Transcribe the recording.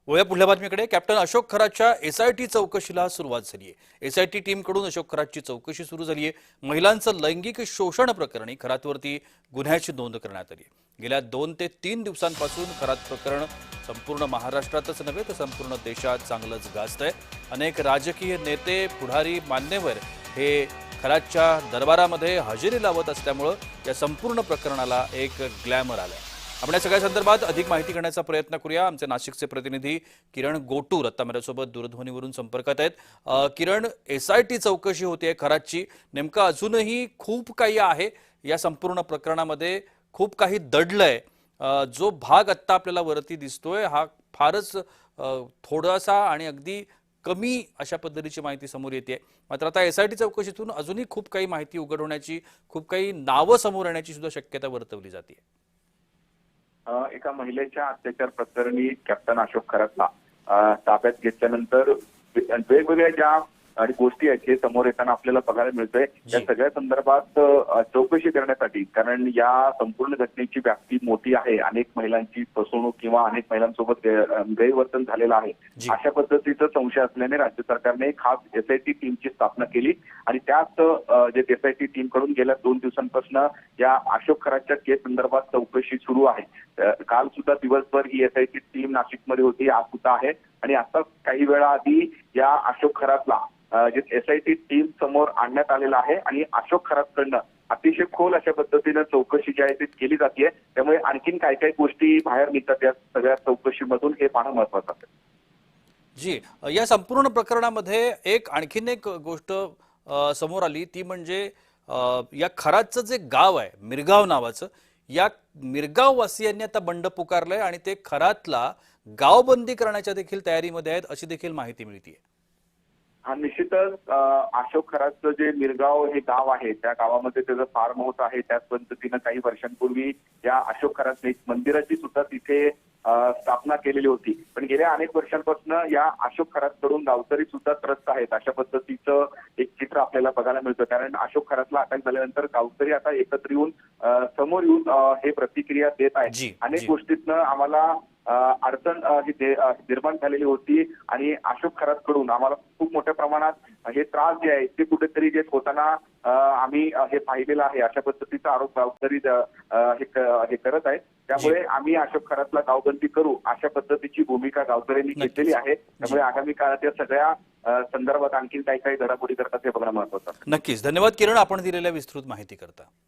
वळूया पुढल्या बातमीकडे. Captain Ashok खरातच्या SIT चौकशीला सुरुवात झाली आहे. एसआयटी टीमकडून अशोक खरातची चौकशी सुरू झाली आहे. महिलांचं लैंगिक शोषण प्रकरणी खरातवरती गुन्ह्याची नोंद करण्यात आली आहे. गेल्या 2 ते 3 दिवसांपासून खरात प्रकरण संपूर्ण महाराष्ट्रातच नव्हे तर संपूर्ण देशात चांगलंच गाजतंय. अनेक राजकीय नेते, पुढारी, मान्यवर हे खरातच्या दरबारामध्ये हजेरी लावत असल्यामुळे या संपूर्ण प्रकरणाला एक ग्लॅमर आलंय. आपण या सगळ्या संदर्भात अधिक माहिती करण्याचा प्रयत्न करूया. आमचे नाशिकचे प्रतिनिधी किरण गोटूर आता माझ्यासोबत दूरध्वनीवरून संपर्कात आहेत. किरण, एसआयटी चौकशी होते खरातची, नेमकं अजूनही खूप काही आहे या संपूर्ण प्रकरणामध्ये, खूप काही दडलंय. जो भाग आत्ता आपल्याला वरती दिसतोय हा फारच थोडासा आणि अगदी कमी अशा पद्धतीची माहिती समोर येते. मात्र आता एसआयटी चौकशीतून अजूनही खूप काही माहिती उघड होण्याची, खूप काही नावं समोर येण्याची सुद्धा शक्यता वर्तवली जाते. एका महिलेच्या अत्याचार प्रकरणी कॅप्टन अशोक खरातला ताब्यात घेतल्यानंतर वेगवेगळ्या ज्या आणि गोष्टी आहेत हे समोर येताना आपल्याला बघायला मिळतंय. या सगळ्या संदर्भात चौकशी करण्यासाठी, कारण या संपूर्ण घटनेची व्याप्ती मोठी आहे, अनेक महिलांची फसवणूक किंवा अनेक महिलांसोबत गैरवर्तन झालेलं आहे, अशा पद्धतीचा संशय असल्याने राज्य सरकारने खास एसआयटी टीमची स्थापना केली. आणि त्यात जे एसआयटी टीम कडून गेल्या 2 दिवसांपासून या अशोक खरातच्या केस संदर्भात चौकशी सुरू आहे. काल सुद्धा दिवसभर ही एसआयटी टीम नाशिकमध्ये होती, आज सुद्धा आहे. आणि आता काही वेळा आधी या अशोक खरातला जे एसआयटी टीम समोर आणण्यात आलेला आहे आणि अशोक खरातकडनं अतिशय खोल अशा पद्धतीनं चौकशी जी आहे ती केली जाते. त्यामुळे आणखीन काय काय गोष्टी बाहेर निघतात या सगळ्या चौकशीमधून हे पाहणं महत्वाचं आहे. जी, या संपूर्ण प्रकरणामध्ये आणखीन एक गोष्ट समोर आली, ती म्हणजे या खरातचं जे गाव आहे मिरगाव नावाचं, या मिरगाव वासियांनी आता बंड पुकारलंय आणि ते खरातला गावबंदी करण्याच्या देखील तयारीमध्ये आहेत अशी देखील माहिती मिळते. हा, निश्चितच अशोक खरातचं जे मिरगाव हे गाव आहे त्या गावामध्ये त्याचं फार्म हाऊस आहे. त्याच पद्धतीनं काही वर्षांपूर्वी या अशोक खरातने मंदिराची सुद्धा तिथे स्थापना केलेली होती. पण गेल्या अनेक वर्षांपासून या अशोक खरातकडून गावकरी सुद्धा त्रस्त आहेत अशा पद्धतीचं एक चित्र आपल्याला बघायला मिळतं. कारण अशोक खरातला अटक झाल्यानंतर गावकरी आता एकत्र येऊन समोर येऊन हे प्रतिक्रिया देत आहेत. अनेक गोष्टीतनं आम्हाला अडचण निर्माण झालेली होती आणि अशोक खरातकडून आम्हाला खूप मोठ्या प्रमाणात हे त्रास जे आहे ते कुठेतरी जे होताना आम्ही हे पाहिलेलं आहे अशा पद्धतीचा आरोप गावकरी हे करत आहेत. त्यामुळे आम्ही अशोक खरातला गावबंदी करू अशा पद्धतीची भूमिका गावकऱ्यांनी घेतलेली आहे. त्यामुळे आगामी काळात या सगळ्या संदर्भात आणखी काही घडामोडी करतात हे बघणं महत्वाचं. नक्कीच. धन्यवाद किरण, आपण दिलेल्या विस्तृत माहिती करता.